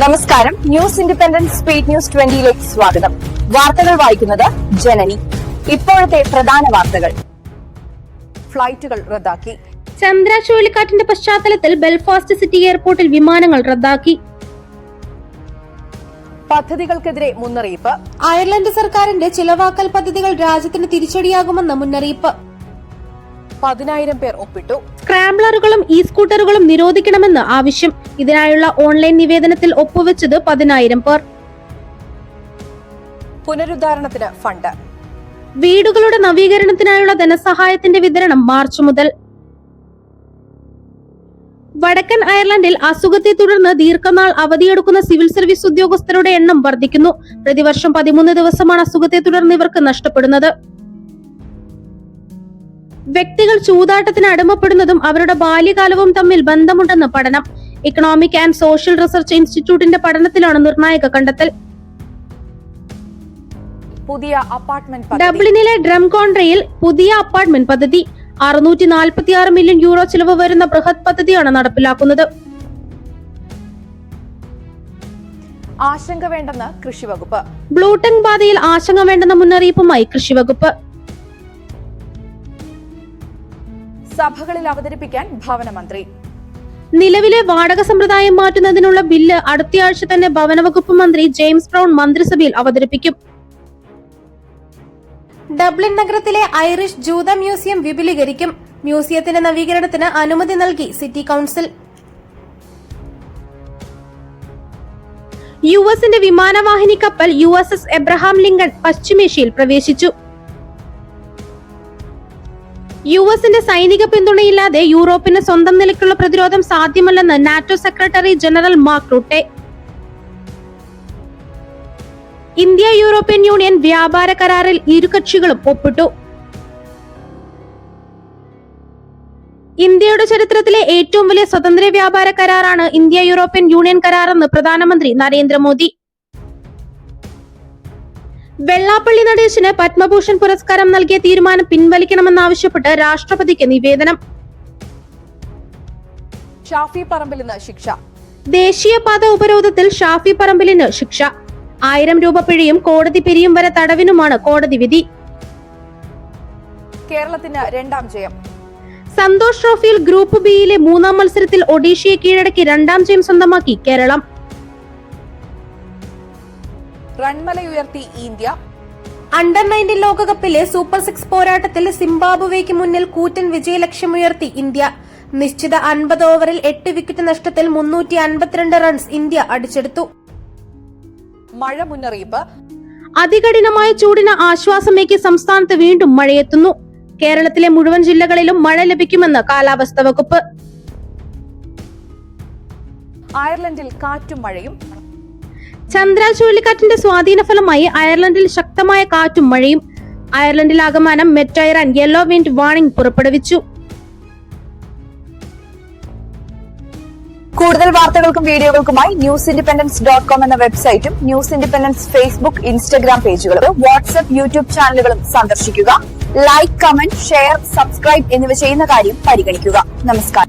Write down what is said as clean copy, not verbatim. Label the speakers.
Speaker 1: നമസ്കാരം. News independent speed news 20ലേക്ക് സ്വാഗതം. വാർത്തകൾ വായിക്കുന്നത് ജനനി. ഇപ്പോഴത്തെ പ്രധാന വാർത്തകൾ. ഫ്ലൈറ്റുകൾ റദ്ദാക്കി.
Speaker 2: ചന്ദ്ര ചുഴലിക്കാറ്റിന്റെ പശ്ചാത്തലത്തിൽ ബെൽഫാസ്റ്റ് സിറ്റി എയർപോർട്ടിൽ വിമാനങ്ങൾ റദ്ദാക്കി.
Speaker 1: പദ്ധതികൾക്കെതിരെ മുന്നറിയിപ്പ്.
Speaker 2: അയർലൻഡ് സർക്കാരിന്റെ ചിലവാക്കൽ പദ്ധതികൾ രാജ്യത്തിന് തിരിച്ചടിയാകുമെന്ന് മുന്നറിയിപ്പ്.
Speaker 1: 10,000 പേർ ഒപ്പിട്ടു.
Speaker 2: സ്ക്രാംബ്ലറുകളും ഇ സ്കൂട്ടറുകളും നിരോധിക്കണമെന്ന് ആവശ്യം. ഇതിനായുള്ള ഓൺലൈൻ നിവേദനത്തിൽ ഒപ്പുവെച്ചത് 10,000 പേർ.
Speaker 1: പുനരുദ്ധാരണത്തിന് ഫണ്ട്.
Speaker 2: വീടുകളുടെ നവീകരണത്തിനായുള്ള ധനസഹായത്തിന്റെ വിതരണം മാർച്ച് മുതൽ. വടക്കൻ അയർലൻഡിൽ അസുഖത്തെ തുടർന്ന് ദീർഘനാൾ അവധിയെടുക്കുന്ന സിവിൽ സർവീസ് ഉദ്യോഗസ്ഥരുടെ എണ്ണം വർദ്ധിക്കുന്നു. പ്രതിവർഷം 13 ദിവസമാണ് അസുഖത്തെ തുടർന്ന് ഇവർക്ക് നഷ്ടപ്പെടുന്നത്. വ്യക്തികൾ ചൂതാട്ടത്തിന് അടിമപ്പെടുന്നതും അവരുടെ ബാല്യകാലവും തമ്മിൽ ബന്ധമുണ്ടെന്ന് പഠനം. ഇക്കണോമിക് ആൻഡ് സോഷ്യൽ റിസർച്ച് ഇൻസ്റ്റിറ്റ്യൂട്ടിന്റെ പഠനത്തിലാണ് നിർണായക കണ്ടെത്തൽ.
Speaker 1: പുതിയ അപ്പാർട്ട്മെന്റ്.
Speaker 2: ഡബ്ലിനിലെ ഡ്രംകോൺട്രയിൽ പുതിയ അപ്പാർട്ട്മെന്റ് പദ്ധതി. 646 മില്യൺ യൂറോ ചിലവ് വരുന്ന ബൃഹത് പദ്ധതിയാണ് നടപ്പിലാക്കുന്നത്.
Speaker 1: ആശങ്ക വേണ്ടെന്ന് കൃഷിവകുപ്പ്.
Speaker 2: ബ്ലൂട്ടങ് ബാധയിൽ ആശങ്ക വേണ്ടെന്ന മുന്നറിയിപ്പുമായി കൃഷിവകുപ്പ്.
Speaker 1: സഭകളിൽ അവതരിപ്പിക്കാൻ ഭവനമന്ത്രി.
Speaker 2: നിലവിലെ വാടക സമ്പ്രദായം മാറ്റുന്നതിനുള്ള ബില്ല് അടുത്തയാഴ്ച തന്നെ ഭവനവകുപ്പ് മന്ത്രി ജെയിംസ് ബ്രൗൺ മന്ത്രിസഭയിൽ അവതരിപ്പിക്കും. ഡബ്ലിൻ നഗരത്തിലെ ഐറിഷ് ജൂത മ്യൂസിയം വിപുലീകരിക്കും. മ്യൂസിയത്തിന്റെ നവീകരണത്തിന് അനുമതി നൽകി സിറ്റി കൌൺസിൽ. യുഎസിന്റെ വിമാനവാഹിനി കപ്പൽ USS എബ്രഹാം ലിങ്കൺ പശ്ചിമേഷ്യയിൽ പ്രവേശിച്ചു. യുഎസിന്റെ സൈനിക പിന്തുണയില്ലാതെ യൂറോപ്പിന് സ്വന്തം നിലയ്ക്കുള്ള പ്രതിരോധം സാധ്യമല്ലെന്ന് NATO secretary general Mark Rutte. India European Union വ്യാപാര കരാറിൽ ഇരു കക്ഷികളും ഒപ്പിട്ടു. ഇന്ത്യയുടെ ചരിത്രത്തിലെ ഏറ്റവും വലിയ സ്വതന്ത്ര വ്യാപാര കരാറാണ് ഇന്ത്യ യൂറോപ്യൻ യൂണിയൻ കരാറെന്ന് പ്രധാനമന്ത്രി നരേന്ദ്രമോദി. വെള്ളാപ്പള്ളി നടേശന് പത്മഭൂഷൺ പുരസ്കാരം നൽകിയ തീരുമാനം പിൻവലിക്കണമെന്നാവശ്യപ്പെട്ട് രാഷ്ട്രപതിക്ക് നിവേദനം.
Speaker 1: ഷാഫി പറമ്പിലിന് ശിക്ഷ.
Speaker 2: ദേശീയപാത ഉപരോധത്തിൽ ഷാഫി പറമ്പിലിന് ശിക്ഷ. 1000 രൂപ പിഴയും കോടതി പിരിയും വരെ തടവിനുമാണ് കോടതി വിധി.
Speaker 1: കേരളത്തിന് 2ാം ജയം.
Speaker 2: സന്തോഷ് ട്രോഫിയിൽ ഗ്രൂപ്പ് ബിയിലെ 3ാം മത്സരത്തിൽ ഒഡീഷയെ കീഴടക്കി 2ാം ജയം സ്വന്തമാക്കി കേരളം.
Speaker 1: റൺമലയുയർത്തി ഇന്ത്യ.
Speaker 2: അണ്ടർ 19 ലോകകപ്പിലെ സൂപ്പർ 6 പോരാട്ടത്തിൽ സിംബാബ്വേക്ക് മുന്നിൽ കൂറ്റൻ വിജയലക്ഷ്യമുയർത്തി ഇന്ത്യ. നിശ്ചിത 50 ഓവറിൽ 8 വിക്കറ്റ് നഷ്ടത്തിൽ 352 റൺസ് ഇന്ത്യ അടിച്ചെടുത്തു.
Speaker 1: മഴ മുന്നറിയിപ്പ്.
Speaker 2: അതികഠിനമായ ചൂടിന് ആശ്വാസമേകി സംസ്ഥാനത്ത് വീണ്ടും മഴയെത്തുന്നു. കേരളത്തിലെ മുഴുവൻ ജില്ലകളിലും മഴ ലഭിക്കുമെന്ന് കാലാവസ്ഥാ വകുപ്പ്.
Speaker 1: അയർലൻഡിൽ കാറ്റും മഴയും.
Speaker 2: ചന്ദ്ര ചുഴലിക്കാറ്റിന്റെ സ്വാധീന ഫലമായി അയർലൻഡിൽ ശക്തമായ കാറ്റും മഴയും. അയർലൻഡിൽ ആകമാനം met iron yellow wind warning പുറപ്പെടുവിച്ചു.
Speaker 1: കൂടുതൽ വാർത്തകൾക്കും വീഡിയോകൾക്കുമായി newsindependence.com എന്ന വെബ്സൈറ്റും ന്യൂസ് ഇൻഡിപെൻഡൻസ് ഫേസ്ബുക്ക്, ഇൻസ്റ്റഗ്രാം പേജുകളും വാട്സ്ആപ്പ്, യൂട്യൂബ് ചാനലുകളും സന്ദർശിക്കുക. ലൈക്ക്, കമന്റ്, ഷെയർ, സബ്സ്ക്രൈബ് എന്നിവ ചെയ്യുന്ന കാര്യം പരിഗണിക്കുക. നമസ്കാരം.